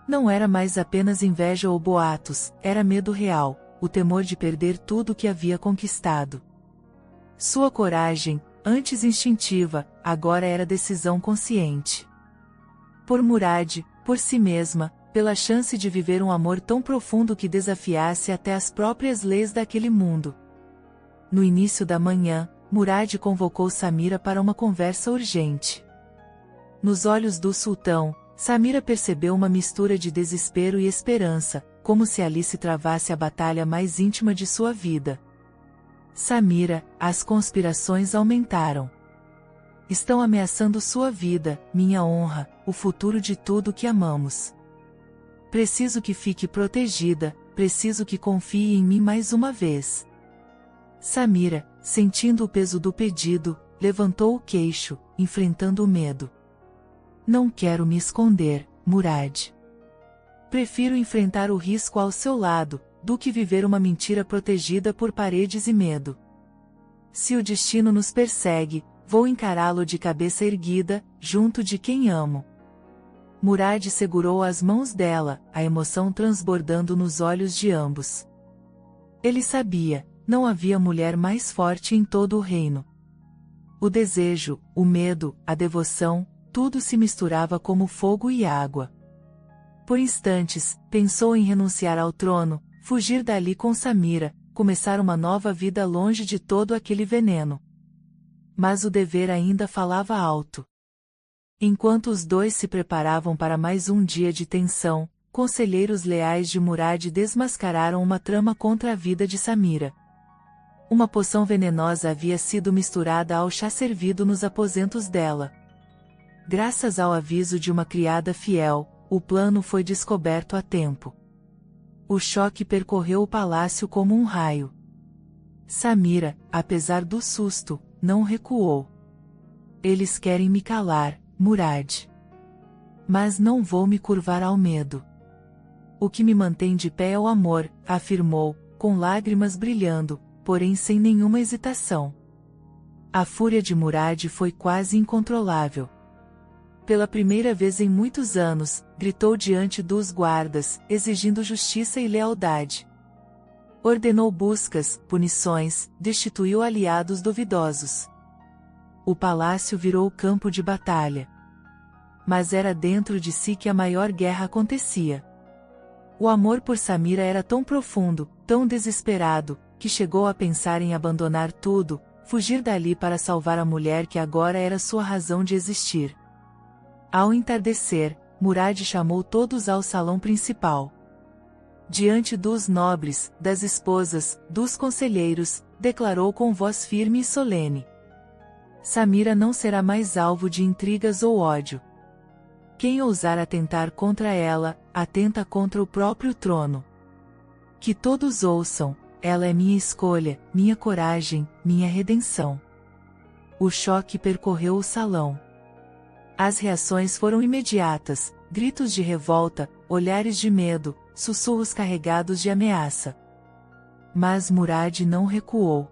Não era mais apenas inveja ou boatos, era medo real, o temor de perder tudo o que havia conquistado. Sua coragem, antes instintiva, agora era decisão consciente. Por Murad, por si mesma, pela chance de viver um amor tão profundo que desafiasse até as próprias leis daquele mundo. No início da manhã, Murad convocou Samira para uma conversa urgente. Nos olhos do sultão, Samira percebeu uma mistura de desespero e esperança, como se ali se travasse a batalha mais íntima de sua vida. Samira, as conspirações aumentaram. Estão ameaçando sua vida, minha honra, o futuro de tudo que amamos. Preciso que fique protegida, preciso que confie em mim mais uma vez. Samira, sentindo o peso do pedido, levantou o queixo, enfrentando o medo. Não quero me esconder, Murad. Prefiro enfrentar o risco ao seu lado, do que viver uma mentira protegida por paredes e medo. Se o destino nos persegue, vou encará-lo de cabeça erguida, junto de quem amo. Murad segurou as mãos dela, a emoção transbordando nos olhos de ambos. Ele sabia, não havia mulher mais forte em todo o reino. O desejo, o medo, a devoção, tudo se misturava como fogo e água. Por instantes, pensou em renunciar ao trono, fugir dali com Samira, começar uma nova vida longe de todo aquele veneno. Mas o dever ainda falava alto. Enquanto os dois se preparavam para mais um dia de tensão, conselheiros leais de Murad desmascararam uma trama contra a vida de Samira. Uma poção venenosa havia sido misturada ao chá servido nos aposentos dela. Graças ao aviso de uma criada fiel, o plano foi descoberto a tempo. O choque percorreu o palácio como um raio. Samira, apesar do susto, não recuou. Eles querem me calar, Murad. Mas não vou me curvar ao medo. O que me mantém de pé é o amor, afirmou, com lágrimas brilhando, porém sem nenhuma hesitação. A fúria de Murad foi quase incontrolável. Pela primeira vez em muitos anos, gritou diante dos guardas, exigindo justiça e lealdade. Ordenou buscas, punições, destituiu aliados duvidosos. O palácio virou campo de batalha. Mas era dentro de si que a maior guerra acontecia. O amor por Samira era tão profundo, tão desesperado, que chegou a pensar em abandonar tudo, fugir dali para salvar a mulher que agora era sua razão de existir. Ao entardecer, Murad chamou todos ao salão principal. Diante dos nobres, das esposas, dos conselheiros, declarou com voz firme e solene: Samira não será mais alvo de intrigas ou ódio. Quem ousar atentar contra ela, atenta contra o próprio trono. Que todos ouçam, ela é minha escolha, minha coragem, minha redenção. O choque percorreu o salão. As reações foram imediatas, gritos de revolta, olhares de medo, sussurros carregados de ameaça. Mas Murad não recuou.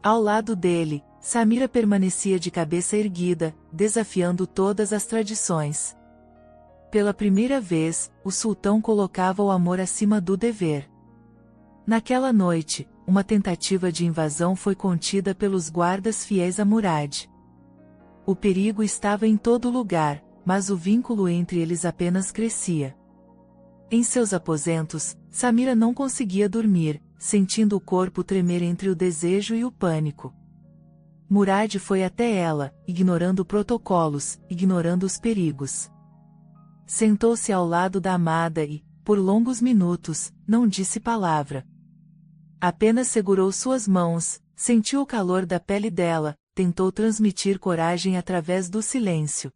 Ao lado dele, Samira permanecia de cabeça erguida, desafiando todas as tradições. Pela primeira vez, o sultão colocava o amor acima do dever. Naquela noite, uma tentativa de invasão foi contida pelos guardas fiéis a Murad. O perigo estava em todo lugar, mas o vínculo entre eles apenas crescia. Em seus aposentos, Samira não conseguia dormir, sentindo o corpo tremer entre o desejo e o pânico. Murad foi até ela, ignorando protocolos, ignorando os perigos. Sentou-se ao lado da amada e, por longos minutos, não disse palavra. Apenas segurou suas mãos, sentiu o calor da pele dela, tentou transmitir coragem através do silêncio.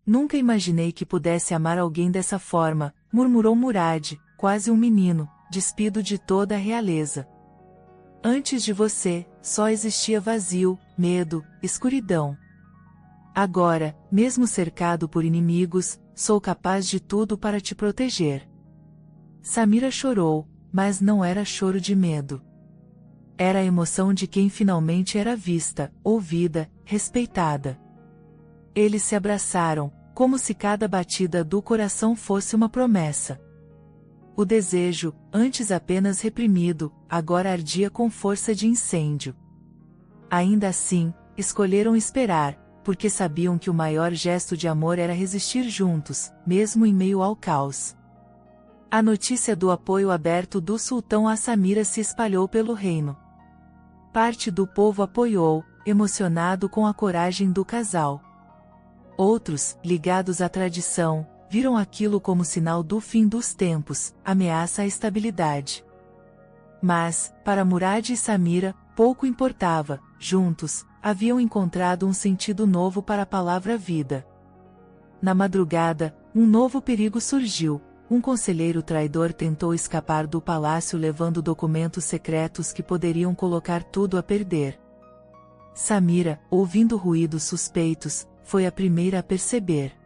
Nunca imaginei que pudesse amar alguém dessa forma, murmurou Murad, quase um menino, despido de toda a realeza. Antes de você, só existia vazio, medo, escuridão. Agora, mesmo cercado por inimigos, sou capaz de tudo para te proteger. Samira chorou, mas não era choro de medo. Era a emoção de quem finalmente era vista, ouvida, respeitada. Eles se abraçaram, como se cada batida do coração fosse uma promessa. O desejo, antes apenas reprimido, agora ardia com força de incêndio. Ainda assim, escolheram esperar, porque sabiam que o maior gesto de amor era resistir juntos, mesmo em meio ao caos. A notícia do apoio aberto do sultão a Samira se espalhou pelo reino. Parte do povo apoiou, emocionado com a coragem do casal. Outros, ligados à tradição, viram aquilo como sinal do fim dos tempos, ameaça à estabilidade. Mas, para Murad e Samira, pouco importava, juntos, haviam encontrado um sentido novo para a palavra vida. Na madrugada, um novo perigo surgiu. Um conselheiro traidor tentou escapar do palácio levando documentos secretos que poderiam colocar tudo a perder. Samira, ouvindo ruídos suspeitos, foi a primeira a perceber.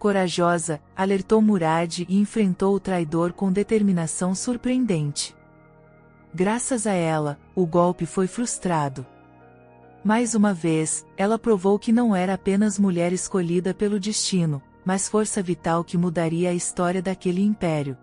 corajosa, alertou Murad e enfrentou o traidor com determinação surpreendente. Graças a ela, o golpe foi frustrado. Mais uma vez, ela provou que não era apenas mulher escolhida pelo destino, mas força vital que mudaria a história daquele império.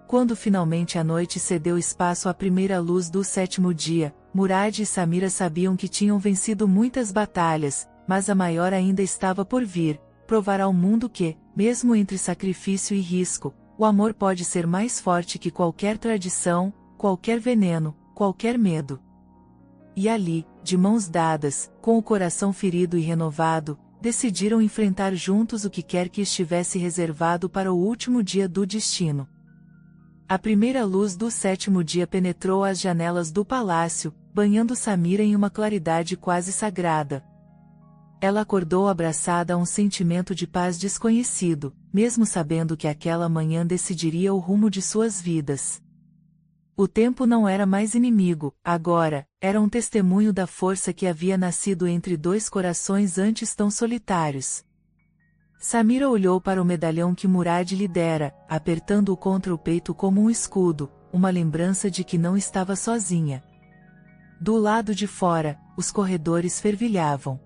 Quando finalmente a noite cedeu espaço à primeira luz do sétimo dia, Murad e Samira sabiam que tinham vencido muitas batalhas, mas a maior ainda estava por vir, provar ao mundo que, mesmo entre sacrifício e risco, o amor pode ser mais forte que qualquer tradição, qualquer veneno, qualquer medo. E ali, de mãos dadas, com o coração ferido e renovado, decidiram enfrentar juntos o que quer que estivesse reservado para o último dia do destino. A primeira luz do sétimo dia penetrou as janelas do palácio, banhando Samira em uma claridade quase sagrada. Ela acordou abraçada a um sentimento de paz desconhecido, mesmo sabendo que aquela manhã decidiria o rumo de suas vidas. O tempo não era mais inimigo, agora, era um testemunho da força que havia nascido entre dois corações antes tão solitários. Samira olhou para o medalhão que Murad lhe dera, apertando-o contra o peito como um escudo, uma lembrança de que não estava sozinha. Do lado de fora, os corredores fervilhavam.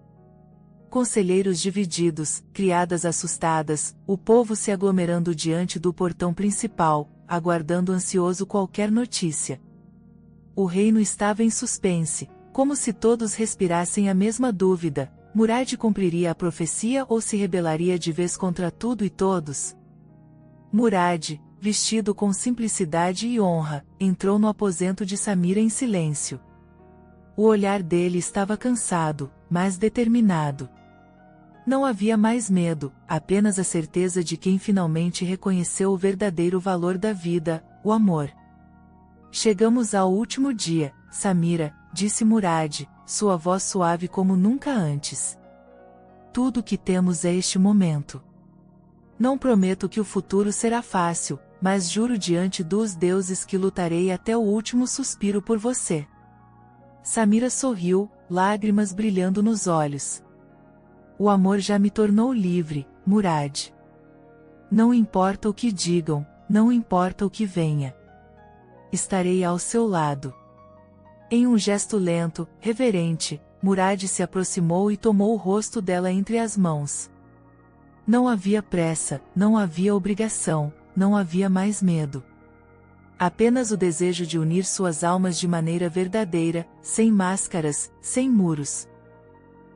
Conselheiros divididos, criadas assustadas, o povo se aglomerando diante do portão principal, aguardando ansioso qualquer notícia. O reino estava em suspense, como se todos respirassem a mesma dúvida: Murad cumpriria a profecia ou se rebelaria de vez contra tudo e todos? Murad, vestido com simplicidade e honra, entrou no aposento de Samira em silêncio. O olhar dele estava cansado, mas determinado. Não havia mais medo, apenas a certeza de quem finalmente reconheceu o verdadeiro valor da vida, o amor. Chegamos ao último dia, Samira, disse Murad, sua voz suave como nunca antes. Tudo o que temos é este momento. Não prometo que o futuro será fácil, mas juro diante dos deuses que lutarei até o último suspiro por você. Samira sorriu, lágrimas brilhando nos olhos. O amor já me tornou livre, Murad. Não importa o que digam, não importa o que venha. Estarei ao seu lado. Em um gesto lento, reverente, Murad se aproximou e tomou o rosto dela entre as mãos. Não havia pressa, não havia obrigação, não havia mais medo. Apenas o desejo de unir suas almas de maneira verdadeira, sem máscaras, sem muros.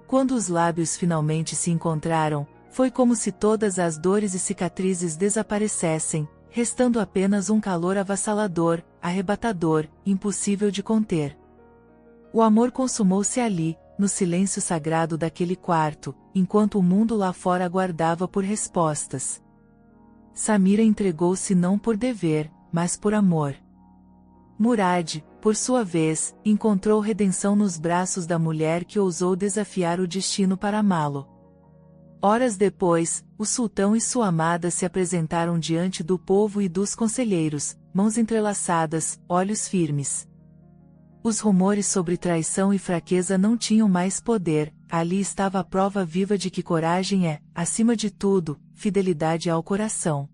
Quando os lábios finalmente se encontraram, foi como se todas as dores e cicatrizes desaparecessem, restando apenas um calor avassalador, arrebatador, impossível de conter. O amor consumou-se ali, no silêncio sagrado daquele quarto, enquanto o mundo lá fora aguardava por respostas. Samira entregou-se não por dever, mas por amor. Murad, por sua vez, encontrou redenção nos braços da mulher que ousou desafiar o destino para amá-lo. Horas depois, o sultão e sua amada se apresentaram diante do povo e dos conselheiros, mãos entrelaçadas, olhos firmes. Os rumores sobre traição e fraqueza não tinham mais poder, ali estava a prova viva de que coragem é, acima de tudo, fidelidade ao coração.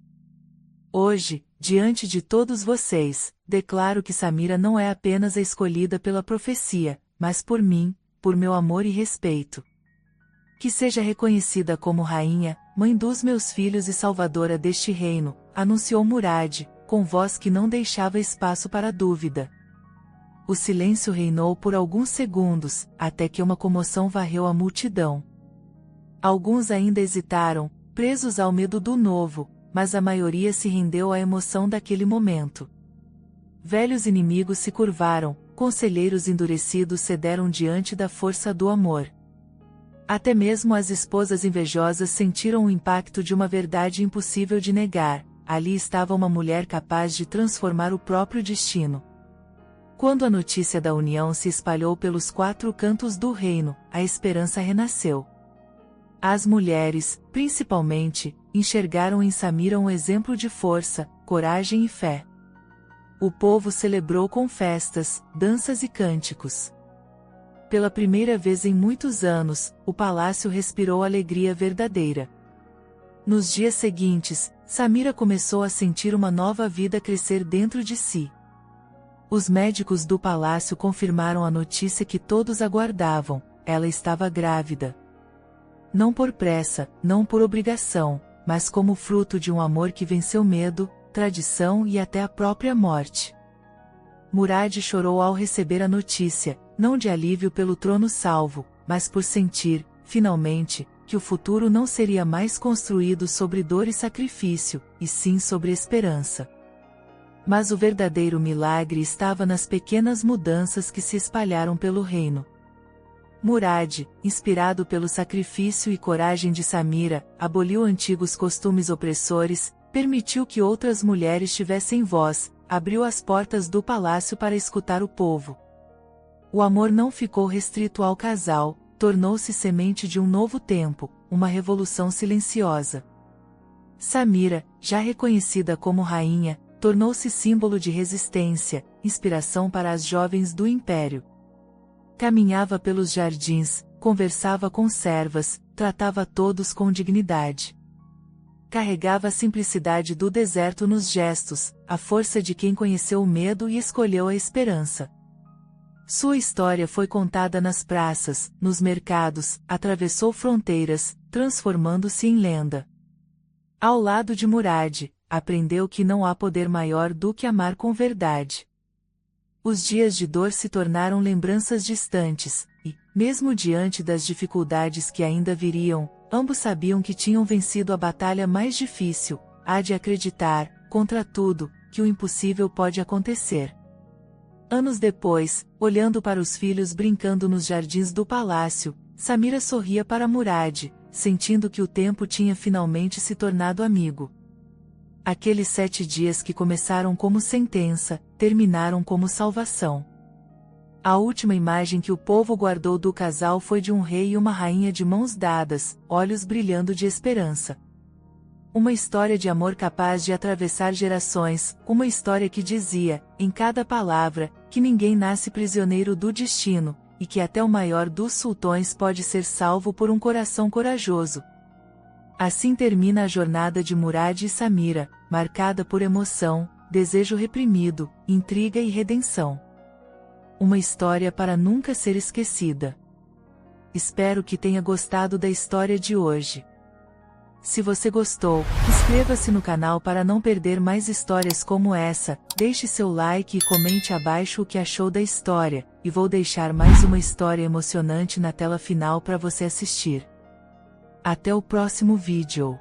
Hoje, diante de todos vocês, declaro que Samira não é apenas a escolhida pela profecia, mas por mim, por meu amor e respeito. Que seja reconhecida como rainha, mãe dos meus filhos e salvadora deste reino, anunciou Murad, com voz que não deixava espaço para dúvida. O silêncio reinou por alguns segundos, até que uma comoção varreu a multidão. Alguns ainda hesitaram, presos ao medo do novo, mas a maioria se rendeu à emoção daquele momento. Velhos inimigos se curvaram, conselheiros endurecidos cederam diante da força do amor. Até mesmo as esposas invejosas sentiram o impacto de uma verdade impossível de negar: ali estava uma mulher capaz de transformar o próprio destino. Quando a notícia da união se espalhou pelos 4 cantos do reino, a esperança renasceu. As mulheres, principalmente, enxergaram em Samira um exemplo de força, coragem e fé. O povo celebrou com festas, danças e cânticos. Pela primeira vez em muitos anos, o palácio respirou alegria verdadeira. Nos dias seguintes, Samira começou a sentir uma nova vida crescer dentro de si. Os médicos do palácio confirmaram a notícia que todos aguardavam: ela estava grávida. Não por pressa, não por obrigação, mas como fruto de um amor que venceu medo, tradição e até a própria morte. Murad chorou ao receber a notícia, não de alívio pelo trono salvo, mas por sentir, finalmente, que o futuro não seria mais construído sobre dor e sacrifício, e sim sobre esperança. Mas o verdadeiro milagre estava nas pequenas mudanças que se espalharam pelo reino. Murad, inspirado pelo sacrifício e coragem de Samira, aboliu antigos costumes opressores, permitiu que outras mulheres tivessem voz, abriu as portas do palácio para escutar o povo. O amor não ficou restrito ao casal, tornou-se semente de um novo tempo, uma revolução silenciosa. Samira, já reconhecida como rainha, tornou-se símbolo de resistência, inspiração para as jovens do império. Caminhava pelos jardins, conversava com servas, tratava todos com dignidade. Carregava a simplicidade do deserto nos gestos, a força de quem conheceu o medo e escolheu a esperança. Sua história foi contada nas praças, nos mercados, atravessou fronteiras, transformando-se em lenda. Ao lado de Murad, aprendeu que não há poder maior do que amar com verdade. Os dias de dor se tornaram lembranças distantes, e, mesmo diante das dificuldades que ainda viriam, ambos sabiam que tinham vencido a batalha mais difícil: há de acreditar, contra tudo, que o impossível pode acontecer. Anos depois, olhando para os filhos brincando nos jardins do palácio, Samira sorria para Murad, sentindo que o tempo tinha finalmente se tornado amigo. Aqueles 7 dias que começaram como sentença, terminaram como salvação. A última imagem que o povo guardou do casal foi de um rei e uma rainha de mãos dadas, olhos brilhando de esperança. Uma história de amor capaz de atravessar gerações, uma história que dizia, em cada palavra, que ninguém nasce prisioneiro do destino, e que até o maior dos sultões pode ser salvo por um coração corajoso. Assim termina a jornada de Murad e Samira, marcada por emoção, desejo reprimido, intriga e redenção. Uma história para nunca ser esquecida. Espero que tenha gostado da história de hoje. Se você gostou, inscreva-se no canal para não perder mais histórias como essa, deixe seu like e comente abaixo o que achou da história, e vou deixar mais uma história emocionante na tela final para você assistir. Até o próximo vídeo.